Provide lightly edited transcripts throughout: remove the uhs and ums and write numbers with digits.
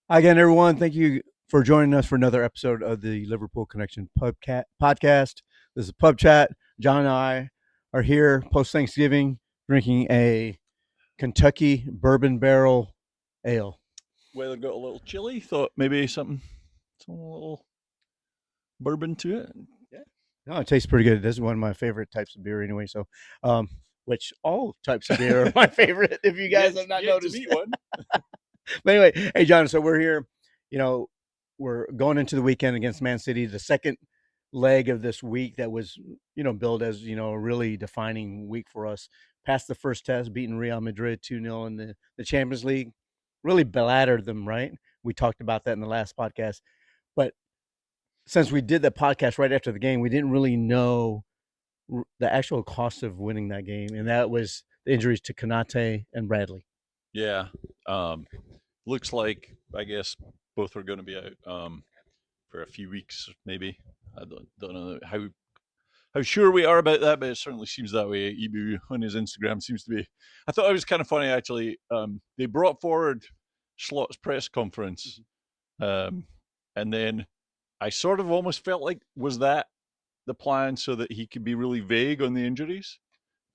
Hi again, everyone. Thank you for joining us for another episode of the Liverpool Connection podcast. This is Pub Chat. John and I are here post Thanksgiving drinking a Kentucky bourbon barrel ale. Weather got a little chilly. Thought maybe some little bourbon to it. Yeah. No, it tastes pretty good. This is one of my favorite types of beer anyway. Um, which all types of beer are my favorite, if you guys have not Yet to noticed. meet one. But anyway, hey, John, so we're here. You know, we're going into the weekend against Man City, the second leg of this week that was, billed as, a really defining week for us. Passed the first test, beating Real Madrid 2-0 in the Champions League. Really blattered them, right? We talked about that in the last podcast. But since we did the podcast right after the game, we didn't really know the actual cost of winning that game. And that was the injuries to Kanate and Bradley. Yeah. Um, Looks like I guess both are going to be out for a few weeks, maybe. I don't know how sure we are about that, but it certainly seems that way. Ibu on his Instagram seems to be. I thought it was kind of funny actually. They brought forward Slot's press conference, um, and then I sort of almost felt like was that the plan so that he could be really vague on the injuries.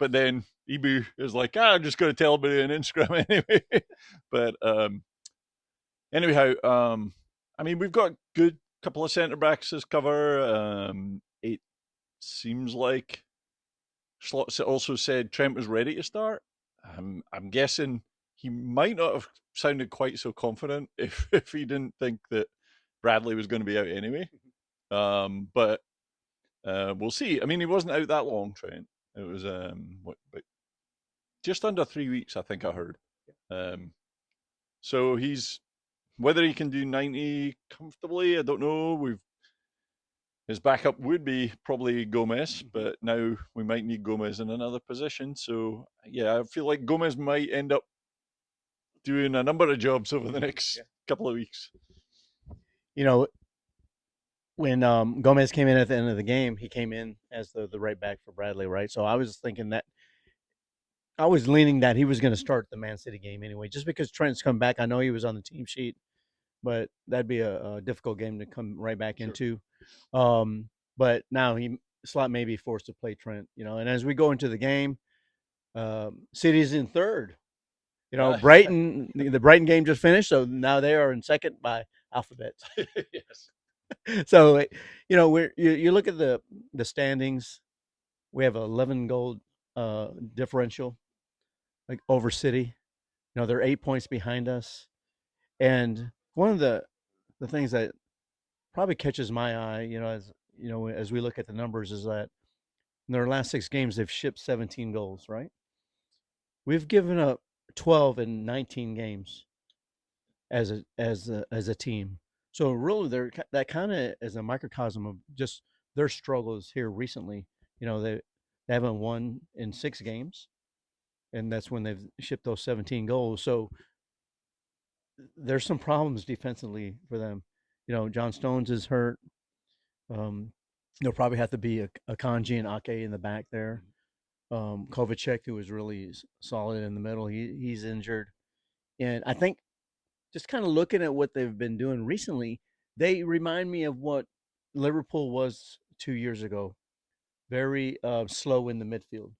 But then Ibu is like, I'm just going to tell everybody on Instagram anyway. But anyhow, I mean, we've got good couple of centre backs as cover. It seems like Slot also said Trent was ready to start. I'm guessing he might not have sounded quite so confident if he didn't think that Bradley was going to be out anyway. But we'll see. I mean, he wasn't out that long, Trent. It was but just under 3 weeks, I think I heard. Um, so he's whether he can do 90 comfortably, I don't know. We've his backup would be probably Gomez, but now we might need Gomez in another position. So yeah, I feel like Gomez might end up doing a number of jobs over the next couple of weeks. You know, when Gomez came in at the end of the game, he came in as the right back for Bradley, right? So I was thinking that I was leaning that he was going to start the Man City game anyway, just because Trent's come back. I know he was on the team sheet, but that'd be a difficult game to come right back Sure. into. But now Slot may be forced to play Trent, and as we go into the game, City's in third. Brighton, the Brighton game just finished, so now they are in second by alphabet. Yes. So, you look at the standings. We have 11 goal differential, like over City. They're 8 points behind us. And one of the things that probably catches my eye, as we look at the numbers, is that in their last 6 games they've shipped 17 goals. Right? We've given up 12 in 19 games as a team. So really, that kind of is a microcosm of just their struggles here recently. They haven't won in 6 games, and that's when they've shipped those 17 goals. So there's some problems defensively for them. John Stones is hurt. Um, there'll probably have to be a Kanji and Ake in the back there. Kovacic, who was really solid in the middle, he's injured. And I think just kind of looking at what they've been doing recently, they remind me of what Liverpool was 2 years ago. Very slow in the midfield,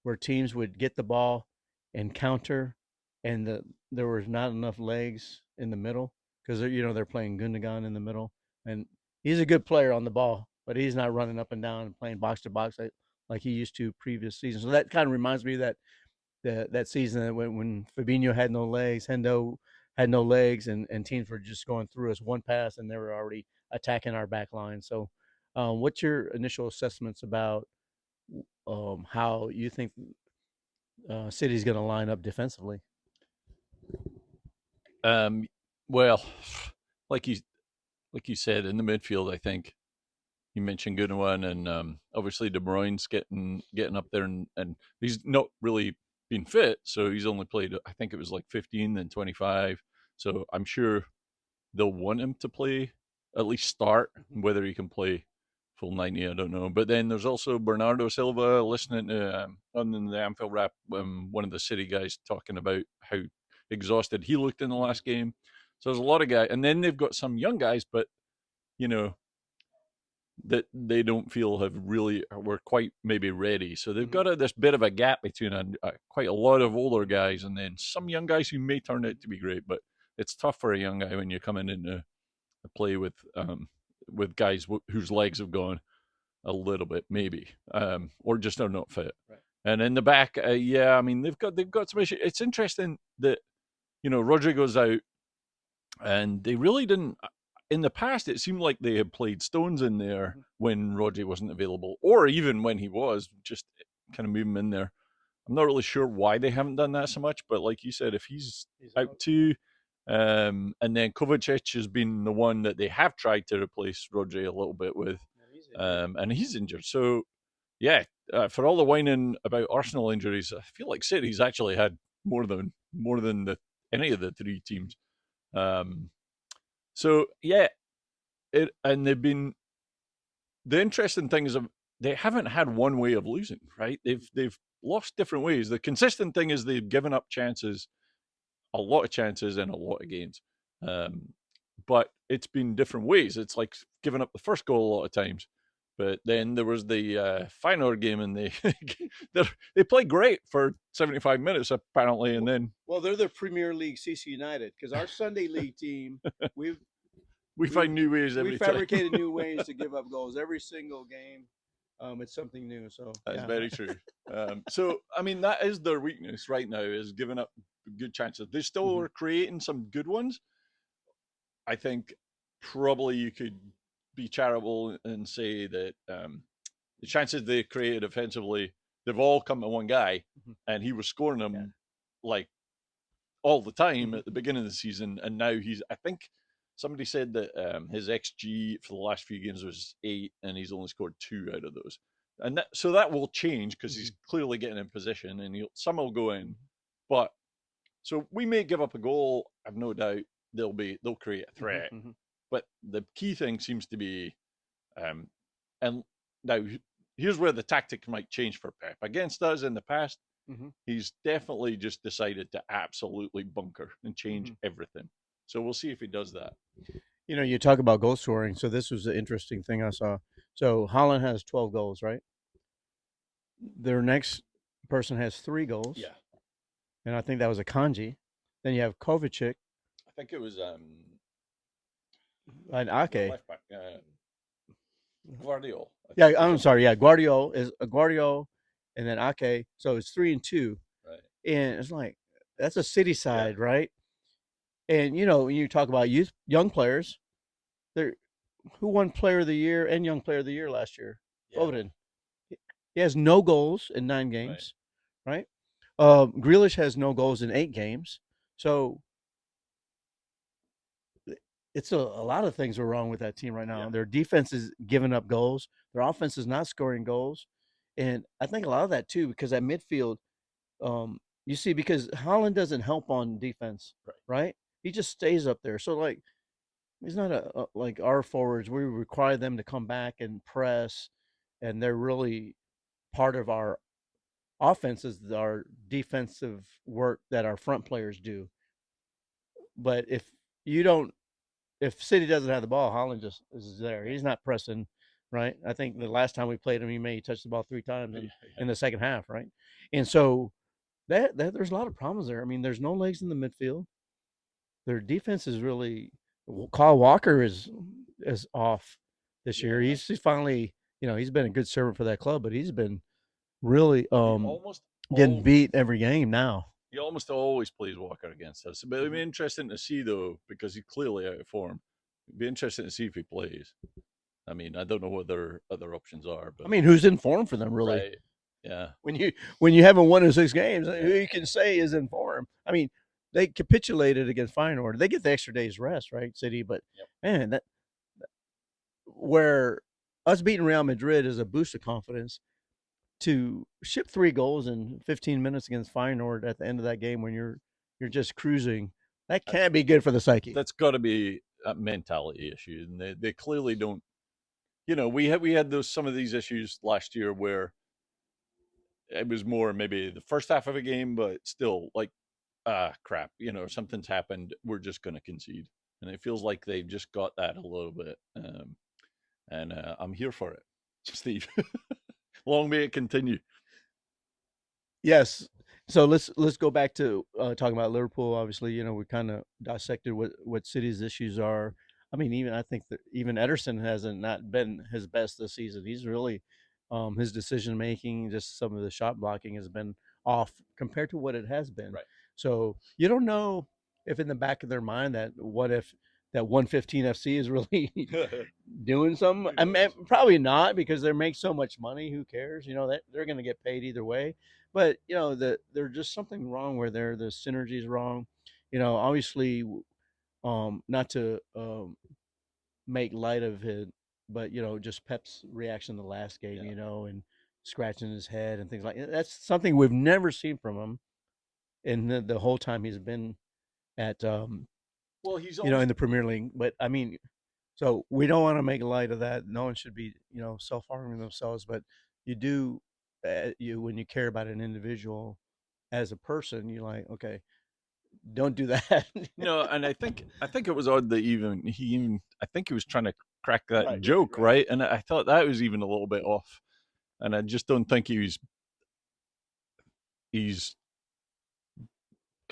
where teams would get the ball and counter, and there was not enough legs in the middle because they're playing Gundogan in the middle, and he's a good player on the ball, but he's not running up and down and playing box to box like he used to previous seasons. So that kind of reminds me of that season when Fabinho had no legs, Hendo had no legs, and teams were just going through us one pass and they were already attacking our back line. So, what's your initial assessments about how you think City's going to line up defensively? Um, well, like you like you said in the midfield, I think you mentioned Gundogan and obviously De Bruyne's getting up there and he's not really been fit, so he's only played I think it was like 15 then 25. So I'm sure they'll want him to play at least start. Whether he can play full 90, I don't know. But then there's also Bernardo Silva listening to on the Anfield Rap, one of the City guys talking about how exhausted he looked in the last game. So there's a lot of guys, and then they've got some young guys, but you know that they don't feel have really were quite maybe ready. So they've got this bit of a gap between quite a lot of older guys and then some young guys who may turn out to be great. But it's tough for a young guy when you're coming in to play with guys whose legs have gone a little bit, maybe, or just are not fit. Right. And in the back, yeah, I mean they've got some issues. It's interesting that Rodri goes out, and they really didn't. In the past, it seemed like they had played Stones in there when Rodri wasn't available, or even when he was, just kind of move him in there. I'm not really sure why they haven't done that so much, but like you said, if he's out too, and then Kovacic has been the one that they have tried to replace Rodri a little bit with, and he's injured. So yeah, for all the whining about Arsenal injuries, I feel like City's actually had more than any of the three teams. Um, so yeah, and they've been the interesting thing is they haven't had one way of losing, right? They've lost different ways. The consistent thing is they've given up chances, a lot of chances in a lot of games, but it's been different ways. It's like giving up the first goal a lot of times. But then there was the Feyenoord game, and they played great for 75 minutes apparently, and then Well, they're the Premier League CC United because our Sunday League team, we've we we've find new ways we every time. fabricated new ways to give up goals every single game. It's something new. So That's yeah, very true. So I mean, that is their weakness right now, is giving up good chances. They still are creating some good ones. I think probably you could be charitable and say that the chances they created offensively, they've all come to one guy, and he was scoring them, yeah. like, all the time at the beginning of the season, and now he's. I think somebody said that his xG for the last few games was 8, and he's only scored 2 out of those. And so that will change because he's clearly getting in position, and some will go in, but so we may give up a goal. I've no doubt they'll create a threat, but the key thing seems to be, um, and now here's where the tactic might change for Pep. Against us in the past, he's definitely just decided to absolutely bunker and change everything. So we'll see if he does that. You talk about goal scoring. So this was an interesting thing I saw. So Holland has 12 goals, right? Their next person has 3 goals, Yeah, and I think that was a Kanji. Then you have Kovacic I think it was and the Ake. left back, Guardiola. I Yeah, think was I'm it sorry. Guardiola? Yeah, Guardiola is a Guardiola, and then Ake. So it's 3 and 2, Right. and it's like that's a city Yeah. side, right? And when you talk about young players, they're who won Player of the Year and Young Player of the Year last year? Yeah. Foden. He has no goals in 9 Right. games, right? Grealish has no goals in 8 games. So it's a lot of things are wrong with that team right now. Yeah. Their defense is giving up goals. Their offense is not scoring goals, and I think a lot of that too because at midfield, you see, because Holland doesn't help on defense, Right. right? He just stays up there. So like he's not like our forwards. We require them to come back and press, and they're really part of our offense is our defensive work that our front players do. But you don't, if City doesn't have the ball, Holland just is there. He's not pressing, right? I think the last time we played him, he may touch the ball 3 times in the second half, right? And so that there's a lot of problems there. I mean, there's no legs in the midfield. Their defense is really. Kyle Walker is off this year. He's finally, he's been a good servant for that club, but he's been really He almost getting all beat every game now. he almost always plays Walker against us. But it'd be interesting to see though, because he's clearly out of form. It'd be interesting to see if he plays. I mean, I don't know what their other options are, I but mean, who's in form for them really? right, yeah, When you haven't won in 6 games, who you can say is in form? I mean, they capitulated against Feyenoord. They get the extra day's rest, right, City? But yep. man, that where us beating Real Madrid is a boost of confidence. To ship 3 goals in 15 minutes against Feyenoord at the end of that game when you're just cruising, that can't be good for the psyche. That's got to be a mentality issue, and they clearly don't. We had some of these issues last year where it was more maybe the first half of a game, but still, like, ah, crap, something's happened. We're just going to concede. And it feels like they've just got that a little bit. And I'm here for it, Steve. Long may it continue. Yes. So let's go back to talking about Liverpool. Obviously, we kind of dissected what City's issues are. I mean, even I think that even Ederson hasn't not been his best this season. He's really his decision making, just some of the shot blocking has been off compared to what it has been. Right. So you don't know if in the back of their mind that what if that 115 FC is really doing something. Who I mean, knows? probably not because they make so much money. Who cares? That they're going to get paid either way. But there's just something wrong where the synergy is wrong. Obviously, not to make light of it, but just Pep's reaction the last game, Yeah. and scratching his head and things like that. That's something we've never seen from him in the whole time he's been at Well, he's always. in the Premier League. But I mean, so we don't want to make light of that. No one should be self harming themselves, but you do you when you care about an individual as a person, you're like, okay, don't do that. No, and I think it was odd that he I think he was trying to crack that Right, right, joke, right. right? And I thought that was even a little bit off. And I just don't think he's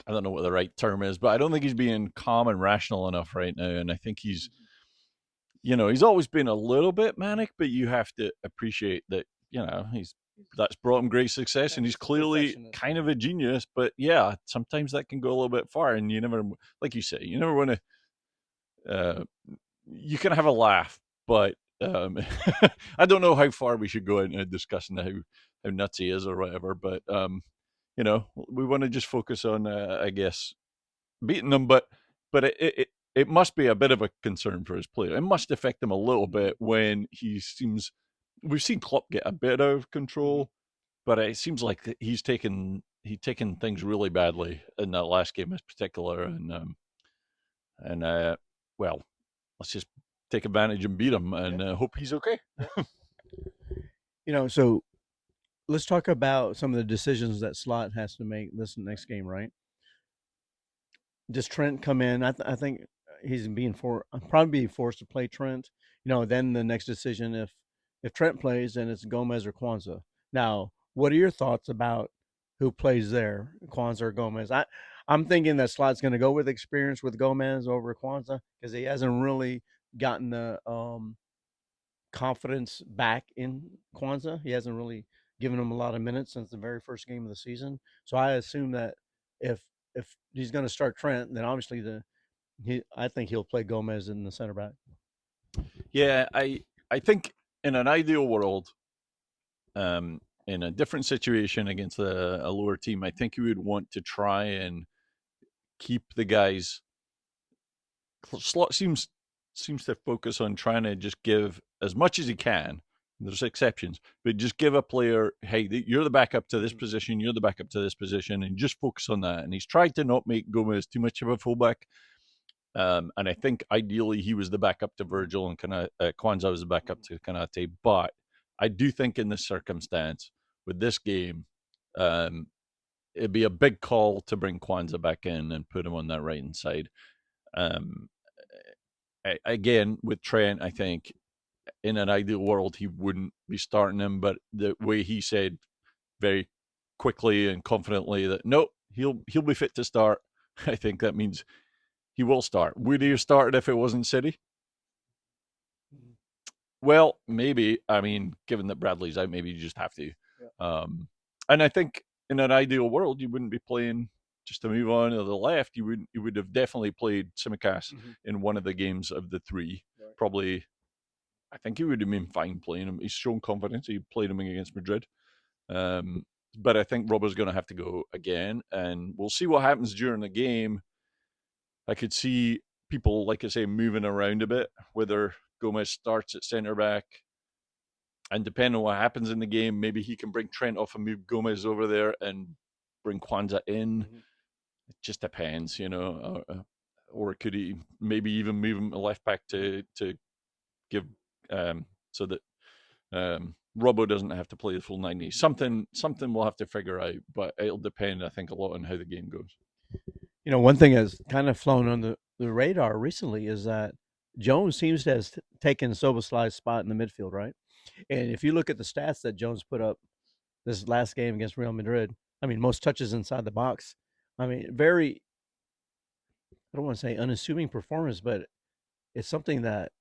I don't know what the right term is, but I don't think he's being calm and rational enough right now. And I think he's always been a little bit manic, but you have to appreciate that, that's brought him great success, Kind and of he's a clearly perfectionist. kind of a genius. But yeah, sometimes that can go a little bit far, and you never, like you say, you never want to. Uh, you can have a laugh, but I don't know how far we should go into discussing how nuts he is or whatever. But we want to just focus on, I guess, beating them. But it must be a bit of a concern for his player. It must affect him a little Mm-hmm. bit when he seems. We've seen Klopp get a bit out of Mm-hmm. control, but it seems like he's taken things really badly in that last game in particular, and well, let's just take advantage and beat him, Yeah. and hope he's okay. Yeah. So let's talk about some of the decisions that Slot has to make this next game, right? Does Trent come in? I think he's being probably being forced to play Trent. Then the next decision, if Trent plays, then it's Gomez or Kwanzaa. Now, what are your thoughts about who plays there, Kwanzaa or Gomez? I'm thinking that Slot's going to go with experience with Gomez over Kwanzaa because he hasn't really gotten the confidence back in Kwanzaa. He hasn't really given him a lot of minutes since the very first game of the season. So I assume that if if he's going to start Trent, then obviously I think he'll play Gomez in the center back. Yeah, I think in an ideal world, in a different situation against a lower team, I think you would want to try and keep the guys. Slot seems to focus on trying to just give as much as he can. There's exceptions, but just give a player, hey, you're the backup to this Mm-hmm. position, you're the backup to this position, and just focus on that. And he's tried to not make Gomez too much of a fullback. And I think ideally he was the backup to Mm-hmm. Virgil, and Kwanzaa was the backup to Kanate. But I do think in this circumstance, with this game, um, it'd be a big call to bring Kwanzaa back in and put him on that right hand side. Um, Again, with Trent, I think in an ideal world he wouldn't be starting him, but the way he said very quickly and confidently that no, he'll be fit to start, I think that means he will start. Would he have started if it wasn't City? Mm-hmm. Well, maybe. I mean, given that Bradley's out, maybe you just have to. Yeah. Um, and I think in an ideal world, you wouldn't be playing just to move on to the left. You would have definitely played Simicast Mm-hmm. in one of the games of the three. Right. Probably, I think he would have been fine playing him. He's shown confidence. He played him against Madrid. Um, but I think Robbo's going to have to go again, and we'll see what happens during the game. I could see people, like I say, moving around a bit, whether Gomez starts at centre back. And depending on what happens in the game, maybe he can bring Trent off and move Gomez over there and bring Kwanzaa in. Mm-hmm. It just depends, or could he maybe even move him left back to give so that Robbo doesn't have to play the full 90. Something we'll have to figure out, but it'll depend, I think, a lot on how the game goes. One thing that's kind of flown on the radar recently is that Jones seems to have taken Soboslai's spot in the midfield, right? And if you look at the stats that Jones put up this last game against Real Madrid, I mean, most touches inside the box. I mean, very, I don't want to say unassuming performance, but it's something that,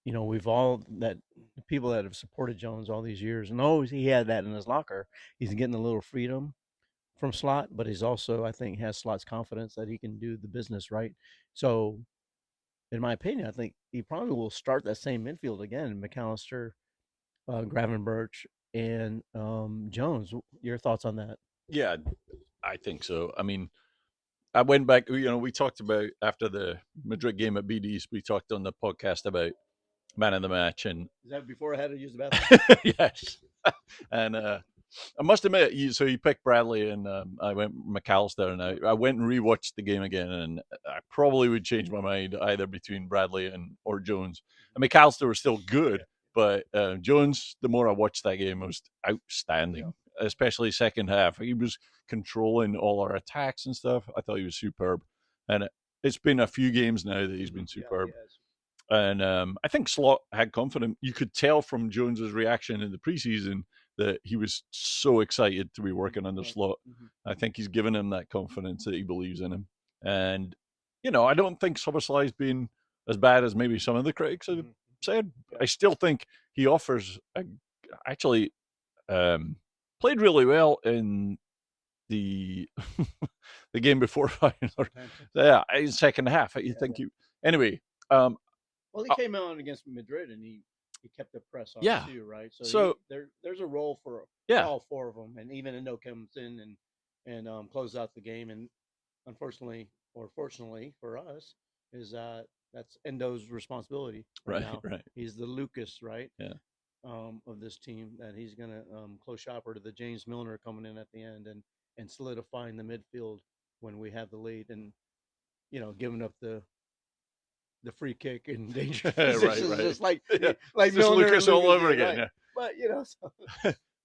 we've all, that the people that have supported Jones all these years, and always he had that in his locker. He's getting a little freedom from Slot, but he's also, I think, has Slot's confidence that he can do the business right. So, in my opinion, I think he probably will start that same midfield again: McAllister, Gravenberch, and Jones. Your thoughts on that? Yeah, I think so. I mean, I went back. We talked about after the Madrid game at BD's. We talked on the podcast about man of the match, and Is that before I had to use the bathroom? yes, and I must admit, so you picked Bradley, and I went McAllister, and I went and rewatched the game again, and I probably would change my mind either between Bradley and or Jones. And McAllister was still good, but Jones, the more I watched that game, was Yeah. outstanding, especially second half. He was controlling all our attacks and stuff. I thought he was superb, and it's been a few games now that he's been Yeah, he superb. has. And I think Slot had confidence. You could tell from Jones's reaction in the preseason that he was so excited to be working under Right. Slot. Mhm. I think he's given him that confidence that he believes in him. And, I don't think Szoboszlai's been as bad as maybe some of the critics have Mhm. said. Yeah. I still think he offers, actually, um, played really well in the the game before final. Southampton. Yeah, in second half. I Yeah. think you. Anyway, um, Well, he uh, came out against Madrid and he kept the press on yeah. too, right? So So there's a role for yeah, all four of them, and even Endo comes in and closes out the game. And unfortunately, or fortunately for us, is that's Endo's responsibility right right, now. right. He's the Lucas, right, Yeah, of this team, that he's gonna close shop or to the James Milner coming in at the end and solidifying the midfield when we have the lead and giving up the free kick in dangerous right, positions, right. just like Yeah, like it's just Milner and Lucas all Lucas over did, again. right? Yeah, But so,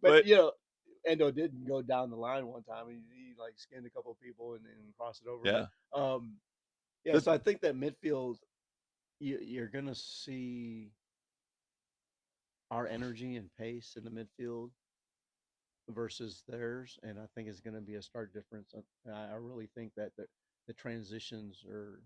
but but Endo did go down the line one time. He like skinned a couple of people and crossed it over. But yeah, yeah, the, so I think that midfield, you're gonna see our energy and pace in the midfield versus theirs, and I think it's going to be a stark difference. I really think that the transitions are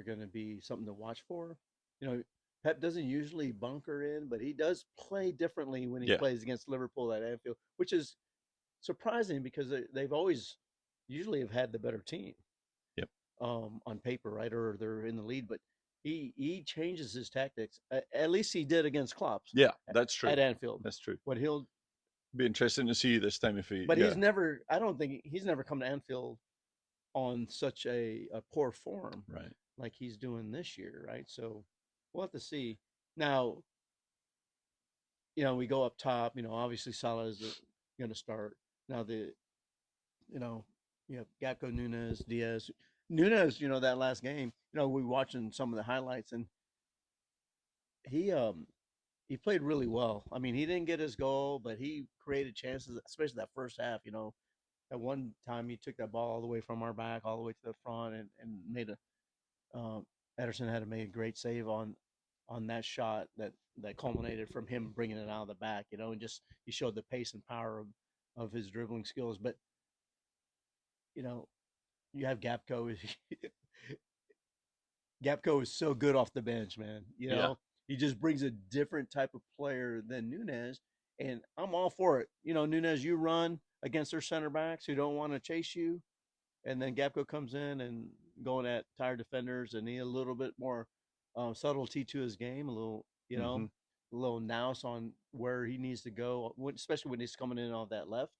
going to be something to watch for. You know, Pep doesn't usually bunker in, but he does play differently when he yeah, plays against Liverpool at Anfield, which is surprising because they've always usually have had the better team yep, on paper, right? Or they're in the lead, but he changes his tactics. At least he did against Klopp yeah. That's true. at Anfield. That's true. What he'll, Be interesting to see this time if he. but Yeah, he's never. I don't think he's never come to Anfield on such a poor form right. like he's doing this year, right? So we'll have to see. Now, we go up top. Obviously Salah is going to start. Now you know, you have Gakpo, Nunez, Diaz. Nunez, that last game, we watching some of the highlights and he he played really well. I mean, he didn't get his goal, but he created chances, especially that first half. At one time he took that ball all the way from our back all the way to the front and made a Ederson had to make a great save on that shot that culminated from him bringing it out of the back, and just he showed the pace and power of his dribbling skills. But you know, you have Gapco. Gapco is so good off the bench, man. Yeah, He just brings a different type of player than Nunez, and I'm all for it. Nunez, you run against their center backs who don't want to chase you, and then Gapco comes in and going at tired defenders, and he a little bit more subtlety to his game, hmm a little nous on where he needs to go, especially when he's coming in on that left.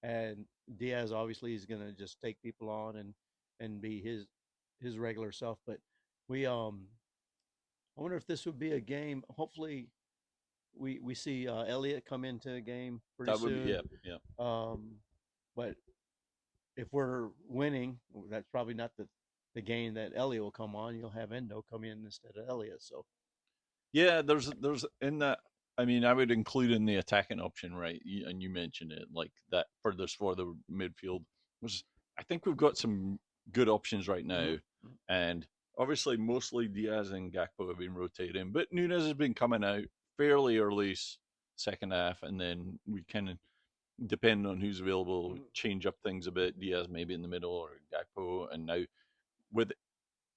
And Diaz obviously is going to just take people on and be his regular self. But we I wonder if this would be a game. Hopefully, we see Elliott come into a game pretty that would be soon. yeah, yeah. But if we're winning, that's probably not the game that Elliott will come on. You'll have Endo come in instead of Elliott. So Yeah, there's in that. I mean, I would include in the attacking option, right? And you mentioned it like that for the midfield was. I think we've got some good options right now, Mhm. and obviously mostly Diaz and Gakpo have been rotating, but Nunes has been coming out fairly early second half, and then we kind of, depending on who's available, Mhm. change up things a bit. Diaz maybe in the middle or Gakpo, and now with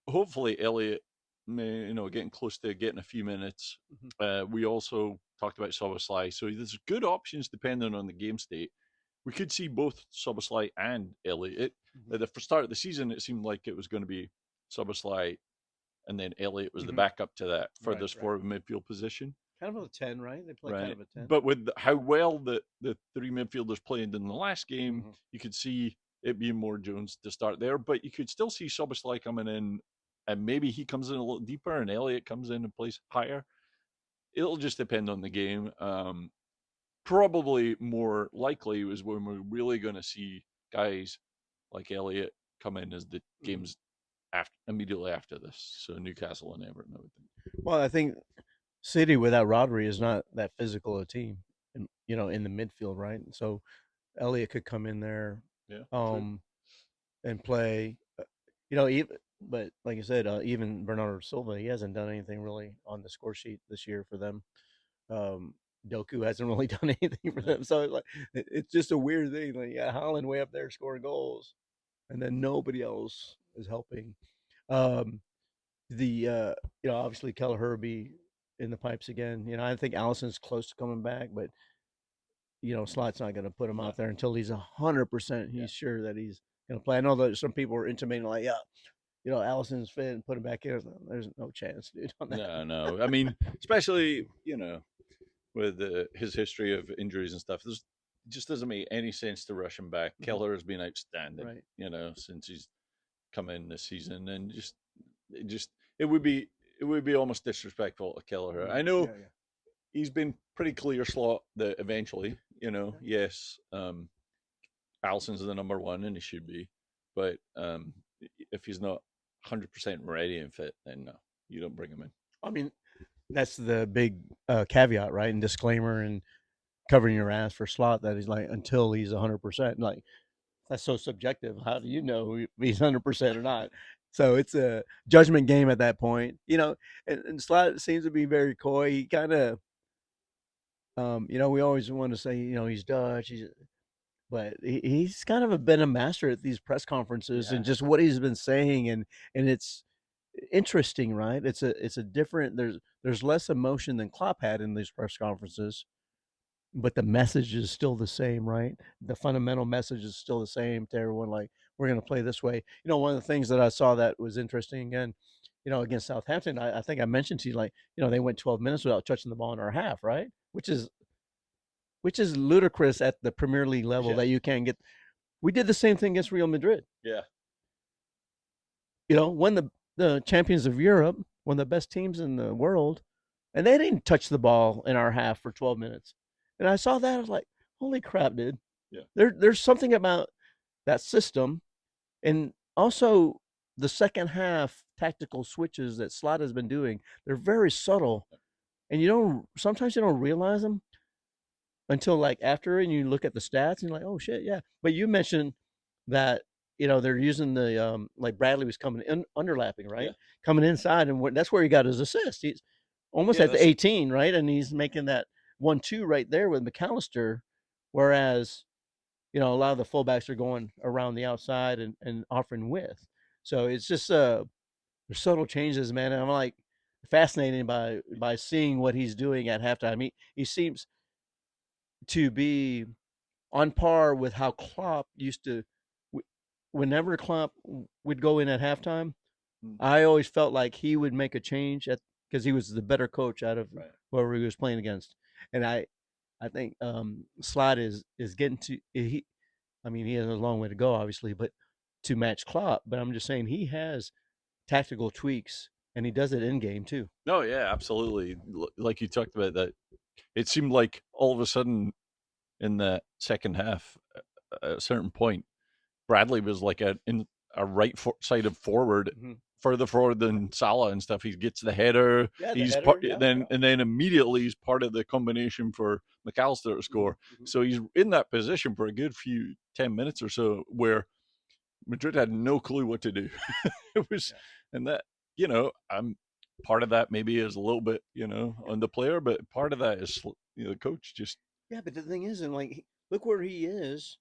hopefully Elliot, getting close to getting a few minutes. Mhm. We also talked about Soboslai, so there's good options depending on the game state. We could see both Soboslai and Elliot. Mhm. At the start of the season, it seemed like it was going to be Soboslai, and then Elliot was the Mhm. backup to that for Right, this right. forward midfield position, Kind of a 10, right? They play kind right? of a 10. But with how well the three midfielders played in the last game, Mhm. you could see it being more Jones to start there, but you could still see Soboslai coming in, and maybe he comes in a little deeper, and Elliot comes in and plays higher. It'll just depend on the game. Probably more likely is when we're really going to see guys like Elliot come in as the Mhm. games after immediately after this. So Newcastle and Everton, I would think. Well, I think City without Rodri is not that physical a team, in the midfield, right? So Elliott could come in there, Yeah, true. um, and play. Even but like you said, even Bernardo Silva, he hasn't done anything really on the score sheet this year for them. Um, Doku hasn't really done anything for No. them, so it's just a weird thing. Like, yeah, Holland way up there scoring goals, and then nobody else is helping. Um, the Obviously Keller Herby in the pipes again. I think Allison's close to coming back, but Slot's not going to put him No. out there until he's 100%. Yeah. He's sure that he's going to play. I know that some people are intimating like, yeah, Allison's fit and put him back in. There's no chance, dude, on that. No, no. I mean, especially with his history of injuries and stuff, there's it just doesn't make any sense to rush him back. Mhm. Keller has been outstanding, Right. since he's come in this season, and just it would be it would be almost disrespectful to Keller. Mhm. I know Yeah, yeah, he's been pretty clear slot that eventually, yeah. yes, Allison's the number one, and he should be, but if he's not 100% ready and fit, then no, you don't bring him in. I mean, that's the big caveat, right? And disclaimer and covering your ass for Slot that he's like until he's 100%. Like that's so subjective. How do you know if he's 100% or not? So it's a judgment game at that point, And Slot seems to be very coy. He kind of, we always want to say, he's Dutch. But he's kind of been a master at these press conferences Yeah, and just what he's been saying, and it's interesting, right? It's a different. There's less emotion than Klopp had in these press conferences, but the message is still the same, right? The fundamental message is still the same to everyone. Like we're going to play this way. One of the things that I saw that was interesting again, against Southampton, I think I mentioned to you, like they went 12 minutes without touching the ball in our half, right? Which is ludicrous at the Premier League level yeah, that you can't get. We did the same thing against Real Madrid. yeah, When the champions of Europe, one of the best teams in the world, and they didn't touch the ball in our half for 12 minutes. And I saw that, I was like, holy crap, dude. yeah. There's something about that system, and also the second half tactical switches that Slot has been doing. They're very subtle, and sometimes you don't realize them until like after, and you look at the stats and you're like, oh shit, yeah. But you mentioned that they're using the like Bradley was coming in underlapping, Yeah, right, coming inside, and that's where he got his assist. He's almost yeah. at the That's 18, right, and he's making that 1-2 right there with McAllister, whereas a lot of the fullbacks are going around the outside and offering width. So it's just there's subtle changes, man. And I'm like fascinated by seeing what he's doing at halftime. He seems to be on par with how Klopp used to. Whenever Klopp would go in at halftime, mm, I always felt like he would make a change because he was the better coach out of right. whoever he was playing against. And I think Slot is getting to he. I mean, he has a long way to go, obviously, but to match Klopp. But I'm just saying he has tactical tweaks, and he does it in game too. No, yeah, absolutely. Like you talked about that, it seemed like all of a sudden in the second half, at a certain point, Bradley was like a sided forward, Mm-hmm. further forward than Salah and stuff. He gets the header. Yeah, the He's part header. Yeah, then yeah. and then immediately he's part of the combination for McAllister to Mm-hmm. score. Mm-hmm. So he's in that position for a good few 10 minutes or so, where Madrid had no clue what to do. It was, Yeah. and that, I'm part of that maybe is a little bit, on the player, but part of that is, the coach just, Yeah, but the thing is, and like, look where he is,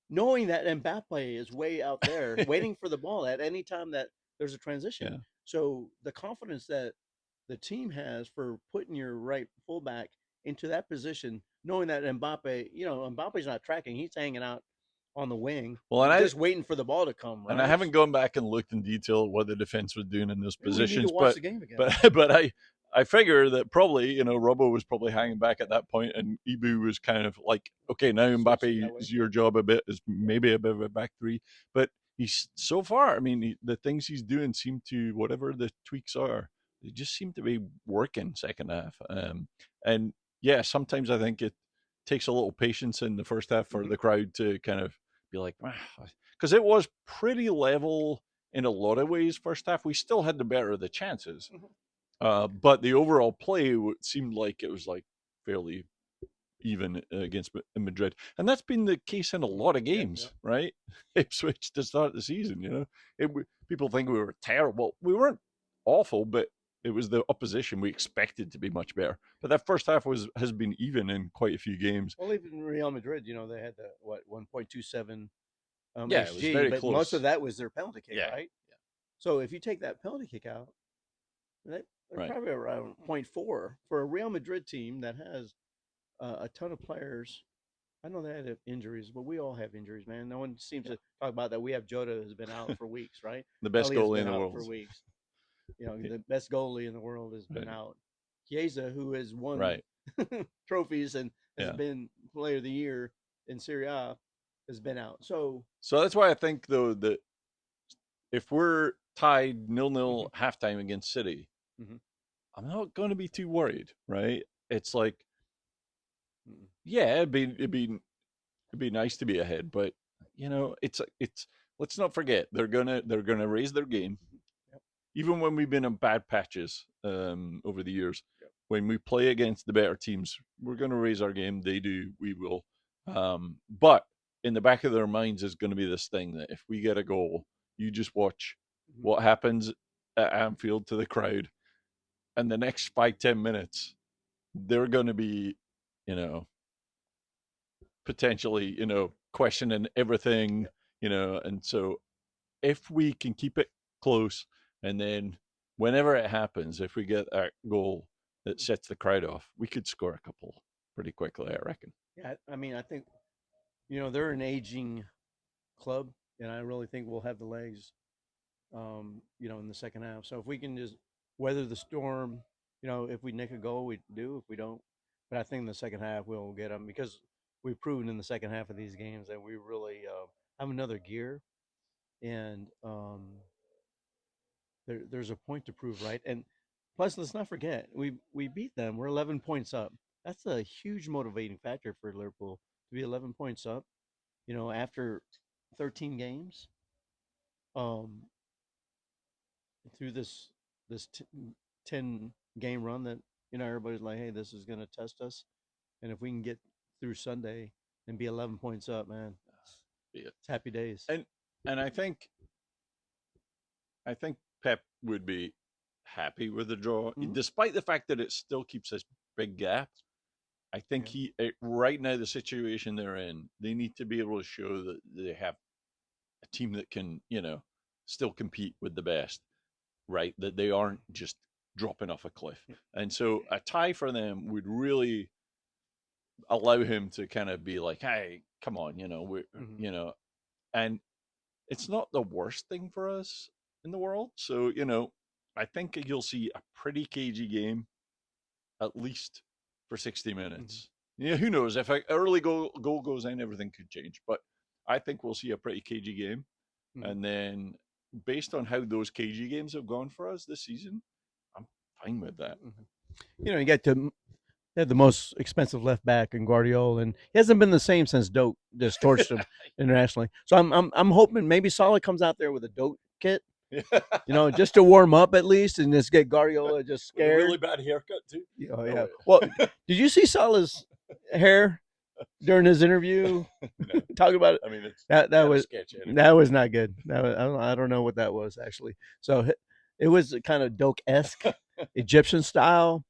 knowing that Mbappe is way out there, waiting for the ball at any time that there's a transition. yeah. So the confidence that the team has for putting your right fullback into that position, knowing that Mbappe, Mbappe's not tracking, he's hanging out on the wing, Well, just waiting for the ball to come, and I right? haven't gone back and looked in detail what the defense was doing in those We need to positions, watch but the game again. but but I figure that probably Robbo was probably hanging back at that point, and Ibu was kind of like, okay, now Switching Mbappe that way. is your job a bit, is Yeah. maybe a bit of a back three, but he's so far. I mean, the things he's doing seem to, whatever the tweaks are, they just seem to be working second half. And yeah, sometimes I think it takes a little patience in the first half for Mm-hmm. the crowd to kind of be like, because it was pretty level in a lot of ways. First half, we still had the better of the chances, Mm-hmm. but the overall play seemed like it was like fairly even against Madrid, and that's been the case in a Mm-hmm. lot of Yeah, yeah. games, right? Ipswich to start the season, people think we were terrible. We weren't awful, but it was the opposition we expected to be much better. But that first half has been even in quite a few games. Well, even Real Madrid, they had the 1.27 Yeah, it was xG, very but most of close. that was their penalty kick, Yeah, right? So if you take that penalty kick out, they're right. probably around zero point 0.4 for a Real Madrid team that has a ton of players. I know they had injuries, but we all have injuries, man. No one seems Yeah. to talk about that. We have Jota who's been out for weeks, right? The best Elliott's goalie in been the out for world. weeks. The best goalie in the world has been Right. out. Chiesa, who has won Right. trophies and has Yeah. been Player of the Year in Serie A, has been out. So, So that's why I think though that if we're tied mhm, 0-0 halftime against City, mhm, I'm not going to be too worried, right? It's like, mhm, yeah, it'd be nice to be ahead, but it's let's not forget they're gonna raise their game, mhm. Yep, even when we've been in bad patches over the years. yep. When we play against the better teams, we're gonna raise our game. They do, we will. But in the back of their minds is going to be this thing that if we get a goal, you just watch Mhm. what happens at Anfield to the crowd, and the next 5-10 minutes they're going to be, you know, potentially, questioning everything, Yep. and so if we can keep it close, and then whenever it happens, if we get a goal that sets the crowd off, we could score a couple pretty quickly, I reckon. Yeah, I mean, I think they're an aging club, and I really think we'll have the legs, in the second half. So if we can just weather the storm, if we nick a goal, we do. If we don't, but I think in the second half we'll get them because we've proven in the second half of these games that we really have another gear, and there's a point to prove, right? And plus, let's not forget we beat them. We're 11 points up. That's a huge motivating factor for Liverpool to be 11 points up. After 13 games, um, through this 10 game run that everybody's like, hey, this is going to test us, and if we can get through Sunday and be 11 points up, man, Yeah. it's happy days. And I think Pep would be happy with the draw, Mm-hmm. despite the fact that it still keeps this big gap. I think Yeah. right now, the situation they're in, they need to be able to show that they have a team that can, still compete with the best, right? That they aren't just dropping off a cliff. Yeah. And so a tie for them would really allow him to kind of be like, hey, come on, we, Mm-hmm. and it's not the worst thing for us in the world. So, I think you'll see a pretty cagey game, at least for 60 Mm-hmm. minutes. Yeah, who knows? If an early goal goes in, everything could change. But I think we'll see a pretty cagey game. Mm-hmm. And then, based on how those cagey games have gone for us this season, I'm fine with that. You get to they had the most expensive left back in Guardiola, and he hasn't been the same since Doak just torched him internationally. So I'm hoping maybe Salah comes out there with a Doak kit, just to warm up at least, and just get Guardiola just With a really scared. bad haircut too. Oh Oh yeah. Well, yeah. did you see Salah's hair? during his interview, No, talking about it. I mean it's That kind of sketchy anyway. that was not good. I don't know what that was actually. So it was kind of Doke esque, Egyptian style.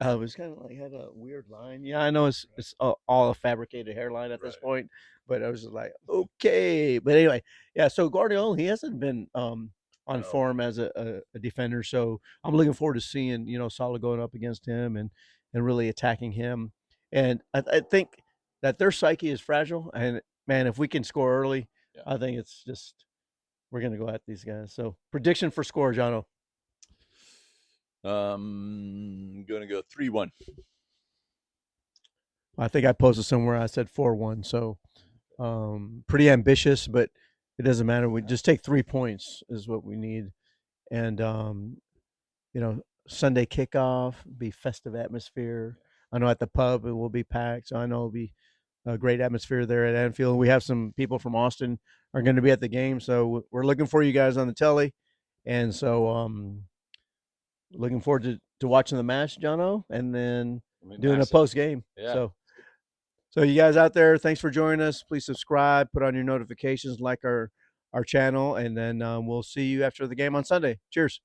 It was kind of like had a weird line. Yeah, I know it's all a fabricated hairline at this Right. point, but I was just like, okay. But anyway, yeah. So Guardiola, he hasn't been on No. form as a defender, so I'm looking forward to seeing Salah going up against him and really attacking him. And I think that their psyche is fragile, and man, if we can score early, Yeah. I think it's just we're gonna go at these guys. So prediction for score, Jono. Gonna go 3-1. I think I posted somewhere I said 4-1. So pretty ambitious, but it doesn't matter. We just take 3 points is what we need, and Sunday kickoff be festive atmosphere. I know at the pub it will be packed, so I know it'll be a great atmosphere there at Anfield. We have some people from Austin are going to be at the game, so we're looking for you guys on the telly, and so looking forward to watching the match, Jono, and then doing a Massive. post game. Yeah. So you guys out there, thanks for joining us. Please subscribe, put on your notifications, like our channel, and then we'll see you after the game on Sunday. Cheers.